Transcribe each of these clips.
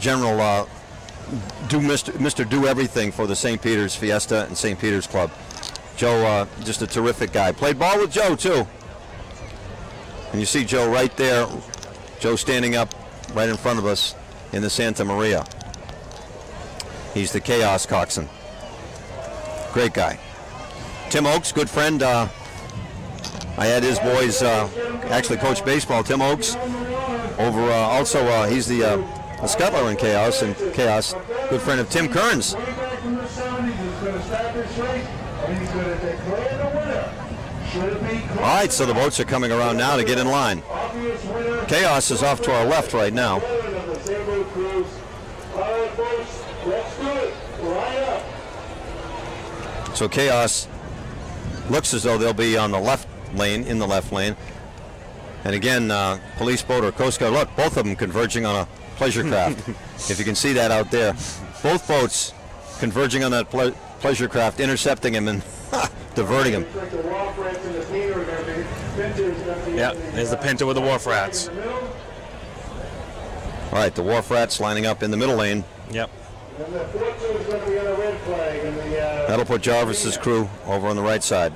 general Mr. Do Everything for the St. Peter's Fiesta and St. Peter's Club. Joe, just a terrific guy. Played ball with Joe, too. And you see Joe right there. Joe standing up right in front of us in the Santa Maria. He's the Chaos Coxswain. Great guy. Tim Oakes, good friend. I had his boys actually coach baseball. Tim Oakes over also he's the scuttler in Chaos, and Chaos, good friend of Tim Kearns. All right, so the boats are coming around now to get in line. Chaos is off to our left right now. So Chaos looks as though they'll be on the left lane, in the left lane. And again, police boat or Coast Guard, look, both of them converging on a pleasure craft. If you can see that out there. Both boats converging on that pleasure craft, intercepting him and diverting him. Yeah, there's the Pinto with the Wharf Rats. All right, the Wharf Rats lining up in the middle lane. Yep. That'll put Jarvis's crew over on the right side.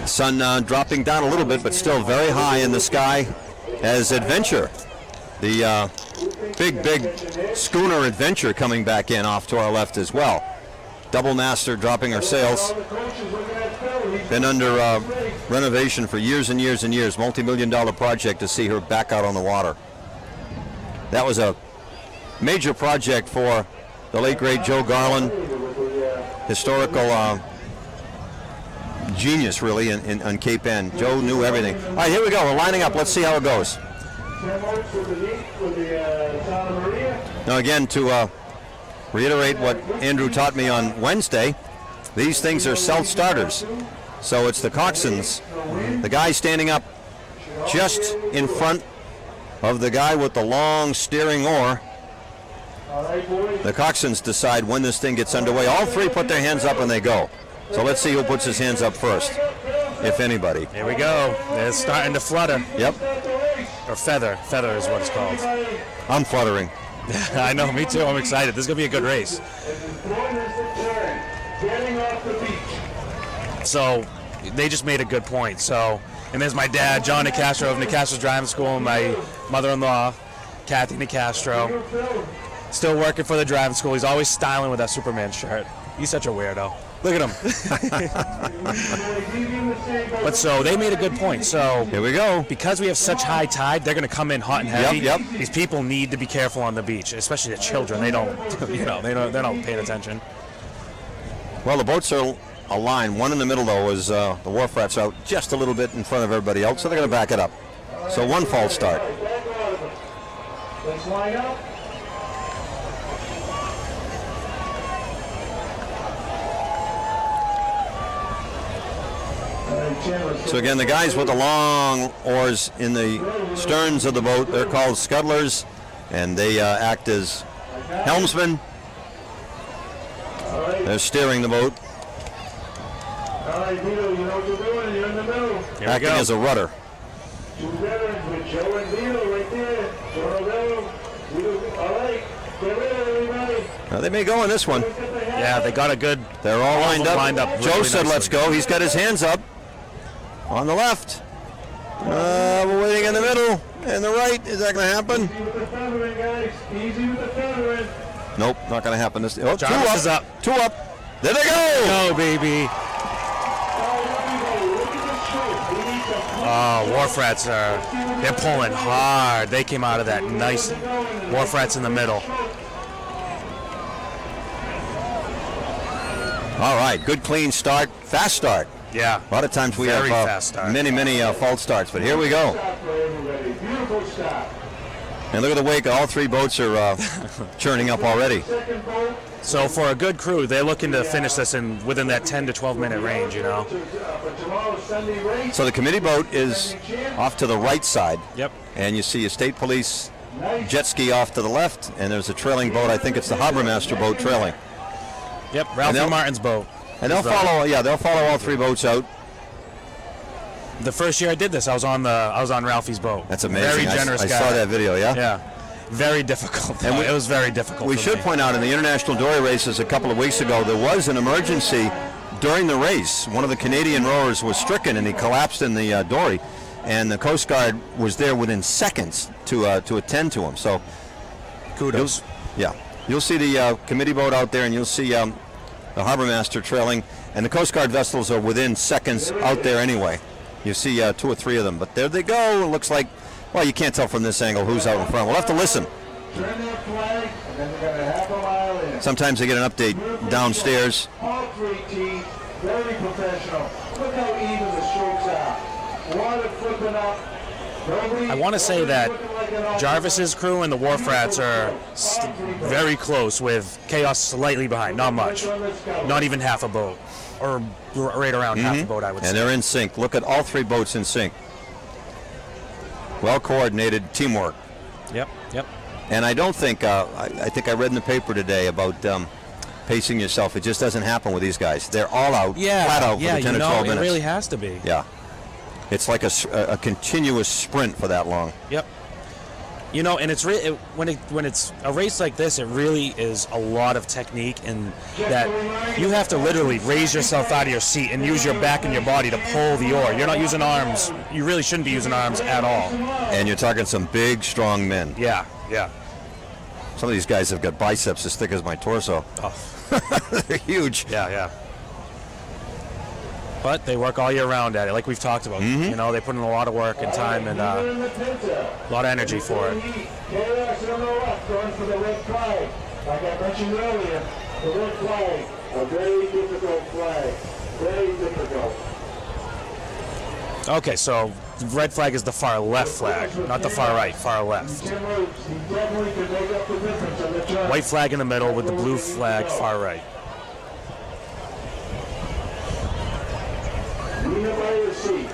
Sun dropping down a little bit, but still very high in the sky as Adventure, the big schooner Adventure, coming back in off to our left as well. Double master dropping her sails. Been under renovation for years and years and years. Multi-million-dollar project to see her back out on the water. That was a major project for the late great Joe Garland, historical genius really on Cape Ann. Joe knew everything. All right, here we go. We're lining up. Let's see how it goes. Now again, to reiterate what Andrew taught me on Wednesday, these things are self-starters. So it's the coxswains, the guy standing up just in front of the guy with the long steering oar. The coxswains decide when this thing gets underway. All three put their hands up and they go. So let's see who puts his hands up first, if anybody. Here we go. It's starting to flutter. Yep. Or feather. Feather is what it's called. I'm fluttering. I know, me too. I'm excited. This is going to be a good race. So they just made a good point. So, and there's my dad, John Nicastro of Nicastro's Driving School, and my mother-in-law, Kathy Nicastro. Still working for the driving school. He's always styling with that Superman shirt. He's such a weirdo. Look at him. But so they made a good point. So here we go. Because we have such high tide, they're going to come in hot and heavy. Yep. These people need to be careful on the beach, especially the children. They don't, they're not paying attention. Well, the boats are aligned. One in the middle though is the Wharf Rats out just a little bit in front of everybody else, so they're going to back it up. So one false start. Let's line up. So again, the guys with the long oars in the sterns of the boat, they're called scuttlers, and they act as helmsmen. They're steering the boat. All right, Vito, you know what you're doing. You're in the middle. Acting as a rudder. Two veterans with Joe and Vito right there. Joe, Vito. All right, get ready, everybody. Now, they may go in this one. Yeah, they got a good. They're all lined up. Really Joe said, nicely. "Let's go." He's got his hands up. On the left. We're waiting in the middle. And the right. Is that going to happen? Easy with the feathering, guys. Easy with the feathering. Nope, not going to happen. This. Oh, Jarvis is up. Two up. There they go. Go, baby. Oh, Wharf Rats they're pulling hard. They came out of that nice. Wharf Rats in the middle. All right, good clean start, fast start. Yeah. A lot of times we have many false starts, but here we go. And look at the wake. All three boats are churning up already. So for a good crew, they're looking to finish this within that 10 to 12 minute range, you know. So the committee boat is off to the right side. Yep. And you see a state police jet ski off to the left, and there's a trailing boat. I think it's the Harbor Master boat trailing. Yep, Ralphie Martin's boat. And they'll follow. Yeah, they'll follow all three boats out. The first year I did this, I was on Ralphie's boat. That's amazing. Very generous I guy. saw that video, yeah? Yeah. Very difficult. And it was very difficult. We for should me. point out in the international dory races a couple of weeks ago, there was an emergency during the race. One of the Canadian rowers was stricken and he collapsed in the dory, and the Coast Guard was there within seconds to attend to him. So Kudos. You'll see the committee boat out there, and you'll see the harbor master trailing, and the Coast Guard vessels are within seconds out there anyway. You see 2 or 3 of them, but there they go. It looks like, well, you can't tell from this angle who's out in front. We'll have to listen. Sometimes they get an update downstairs. All 3 teams, very professional. Look how even the strokes are. Water flipping up. I want to say that Jarvis's crew and the Wharf Rats are very close, with Chaos slightly behind. Not much. Not even half a boat. Or right around half a boat, I would say. And they're in sync. Look at all 3 boats in sync. Well-coordinated teamwork. Yep. And I don't think, I think I read in the paper today about pacing yourself. It just doesn't happen with these guys. They're all out, flat out for the 10 or 12 minutes. It really has to be. Yeah. It's like a continuous sprint for that long. Yep. You know, and it's when it's a race like this, it really is a lot of technique, and that you have to literally raise yourself out of your seat and use your back and your body to pull the oar. You're not using arms. You really shouldn't be using arms at all. And you're talking some big, strong men. Yeah. Some of these guys have got biceps as thick as my torso. Oh. They're huge. Yeah. But they work all year round at it, like we've talked about. You know, they put in a lot of work and time and a lot of energy for it. Chaos on the left, going for the red flag. Like I mentioned earlier, the red flag, a very difficult flag. Very difficult. Okay, so the red flag is the far left flag, not the far right, far left. He definitely could make up the difference on the turn. White flag in the middle with the blue flag far right.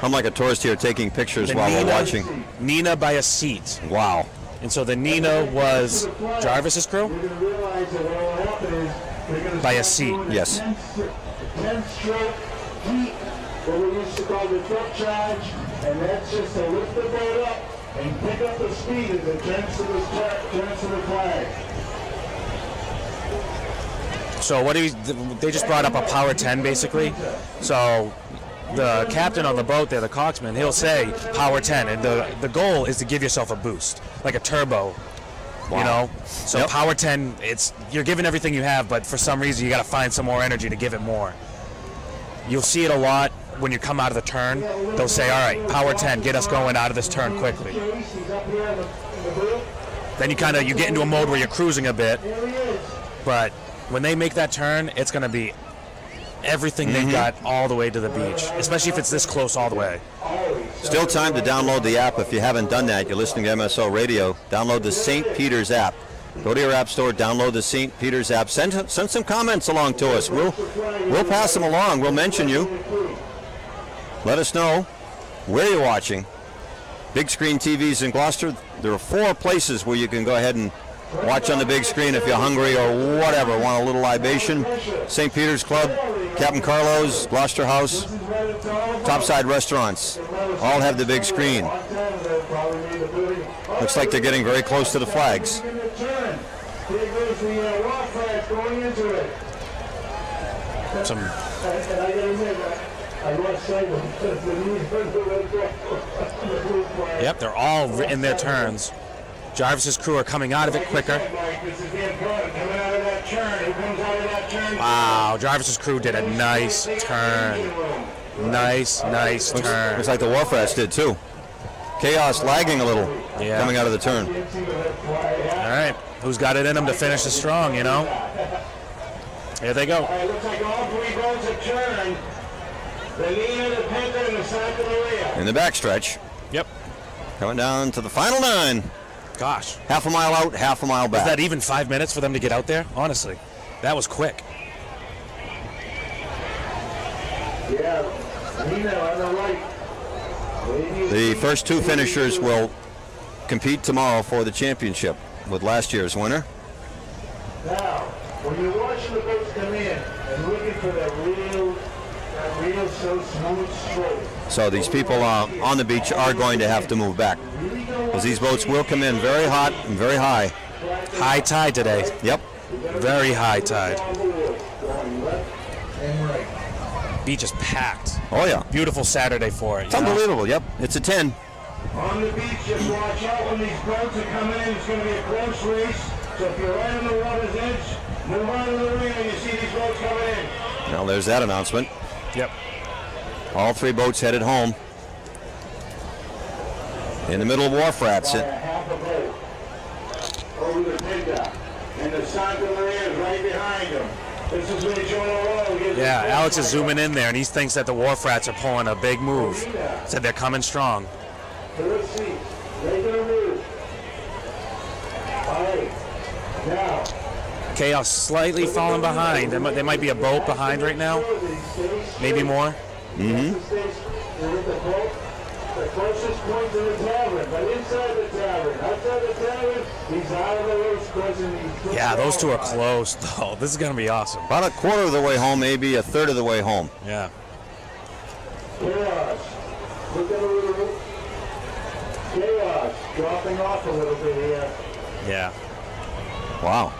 I'm like a tourist here taking pictures while we're watching. Nina by a seat. Wow. And so the Nina was Jarvis's crew? By a seat. Yes. 10-stroke heat, what we used to call the truck charge, and that's just to lift the boat up and pick up the speed as it turns to the flag. So they just brought up a power 10 basically. So the captain on the boat there, the coxsman, he'll say power 10, and the goal is to give yourself a boost, like a turbo. Wow. You know, so power 10, you're giving everything you have, but for some reason you got to find some more energy to give it more. You'll see it a lot when you come out of the turn. They'll say, all right, power 10, get us going out of this turn quickly. Then you get into a mode where you're cruising a bit, but when they make that turn, it's going to be everything they've got all the way to the beach, especially if it's this close all the way. Still time to download the app. If you haven't done that, you're listening to MSO Radio, download the St. Peter's app. Go to your app store, download the St. Peter's app. Send some comments along to us. We'll pass them along. We'll mention you. Let us know where you're watching. Big screen TVs in Gloucester. There are 4 places where you can go ahead and watch on the big screen if you're hungry or whatever, want a little libation. St. Peter's Club, Captain Carlo's, Gloucester House, Topside Restaurants, all have the big screen. Looks like they're getting very close to the flags. Yep, they're all in their turns. Jarvis's crew are coming out of it quicker. Wow, Jarvis's crew did a nice turn. Nice turn. Looks like the Wharf Rats did too. Chaos lagging a little coming out of the turn. All right, who's got it in them to finish it strong, you know? Here they go. Looks like all 3 boats have turned. The Nina, the Pinta, and the Santa Maria. In the backstretch. Yep. Coming down to the final 9. Gosh. Half a mile out, half a mile back. Is that even 5 minutes for them to get out there? Honestly, that was quick. Yeah, Nina on the right. The first 2 finishers will compete tomorrow for the championship with last year's winner. Now, when you're watching the boats come in and looking for that real So these people on the beach are going to have to move back, because these boats will come in very hot and very high. High tide today. Yep. Very high tide. Beach is packed. Oh yeah. Beautiful Saturday for it. It's unbelievable. Yep. It's a 10. On the beach, just watch out when these boats are coming in. It's going to be a close race. So if you're right on the water's edge, move on to the ring when you see these boats coming in. Well, there's that announcement. Yep. All three boats headed home. In the middle of Wharf Rats. Half a boat over the pickup. And the Santa Maria is right behind them. This is where Jonah Rowe gets. Yeah, Alex is zooming in there, and he thinks that the Wharf Rats are pulling a big move. Said they're coming strong. Let's see. They're going to move. All right. Now. Chaos slightly falling behind. There might be a boat behind right now. Maybe more. Mm-hmm. The closest point to the tavern, but inside the tavern. Outside the tavern, he's out of the race causing these. Yeah, those two are close, though. This is going to be awesome. About a quarter of the way home, maybe a third of the way home. Yeah. Chaos. Look at a little. Chaos dropping off a little bit here. Yeah. Wow.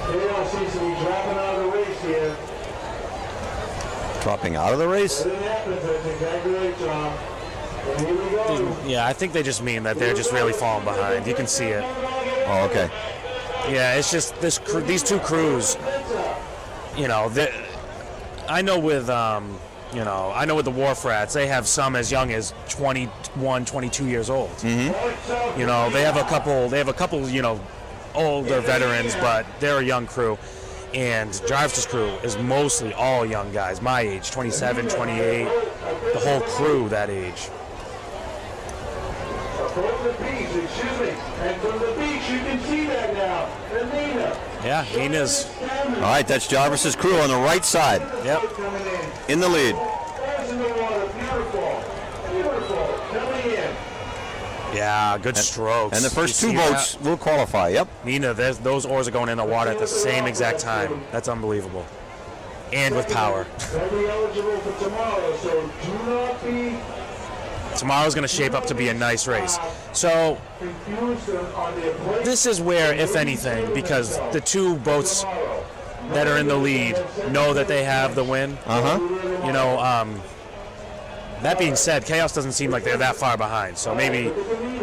Chaos seems to be dropping out of the race here. Dropping out of the race? It happens, I think. I agree, Tom. And here we go. Yeah, I think they just mean that they're just really falling behind. You can see it. Oh, okay. Yeah, it's just these two crews. You know, I know with the Wharf Rats, they have some as young as 21, 22 years old. Mm-hmm. You know, they have a couple, you know, older veterans, but they're a young crew. And Jarvis's crew is mostly all young guys, my age, 27, 28, the whole crew that age. From the beach, excuse me. And from the beach, you can see that now. And Nina. Yeah, Nina's. All right, that's Jarvis's crew on the right side. Yep. In the lead. There's in the water. Beautiful. Beautiful. Coming in. Yeah, good strokes. And the first You two see boats will qualify. Yep. that? Nina, those oars are going in the water at the same exact time. That's unbelievable. And with power. They'll be eligible for tomorrow, so do not be Tomorrow's going to shape up to be a nice race. So confused on the approach. this is where, if anything, because the two boats that are in the lead know that they have the win. Uh-huh. You know, that being said, Chaos doesn't seem like they're that far behind, so maybe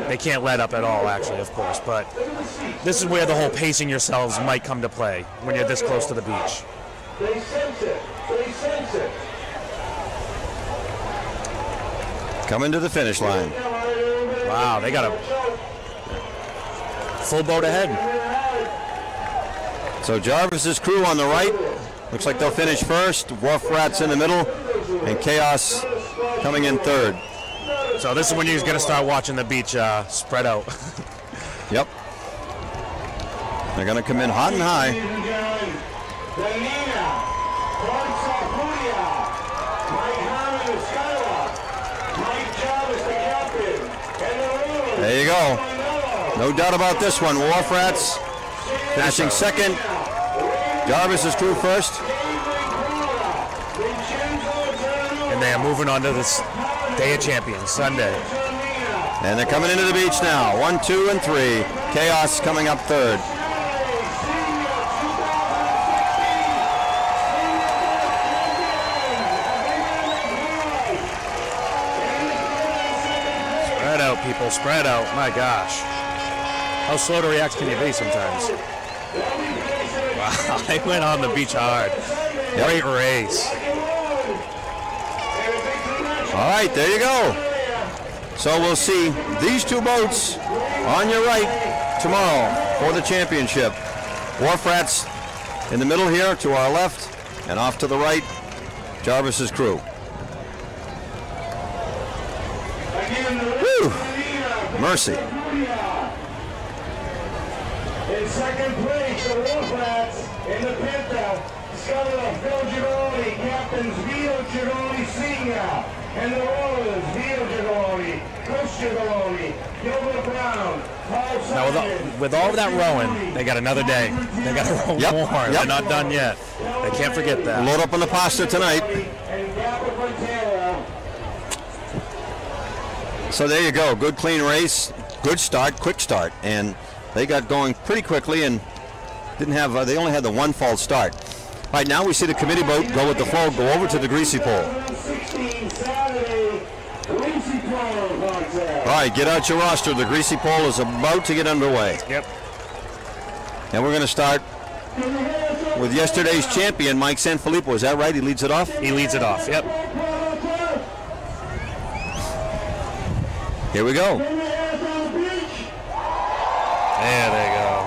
they can't let up at all, actually, of course. But this is where the whole pacing yourselves might come to play when you're this close to the beach. They sense it. They sense it. Coming to the finish line. Wow, they got a full boat ahead. So Jarvis's crew on the right. Looks like they'll finish first. Wharf Rats in the middle. And Chaos coming in third. So this is when you're going to start watching the beach spread out. Yep. They're going to come in hot and high. There you go. No doubt about this one. Wharf Rats finishing second. Jarvis's crew first. And they are moving on to this Day of Champions, Sunday. And they're coming into the beach now. 1, 2, and 3. Chaos coming up third. Spread out, people. Spread out. My gosh. How slow to react can you be sometimes? Wow, they went on the beach hard. Great race. All right, there you go. So we'll see these two boats on your right tomorrow for the championship. Wharf Rats in the middle here to our left, and off to the right, Jarvis's crew. Whew. Mercy. In second place, the Wharf Rats in the Pinta. Scuttle, Phil Gironi, captains Vito Gironi Sr. and the Rollers, Vito Gironi, Now, with all of that rowing, they got another day. They got to row more. They're not done yet. They can't forget that. Load up on the pasta tonight. So there you go. Good, clean race. Good start, quick start. And they got going pretty quickly and didn't have, they only had the one false start. All right, now we see the committee boat go with the flow, go over to the greasy pole. All right, get out your roster. The greasy pole is about to get underway. Yep. And we're going to start with yesterday's champion, Mike Sanfilippo. Is that right? He leads it off? He leads it off, yep. Here we go. There they go.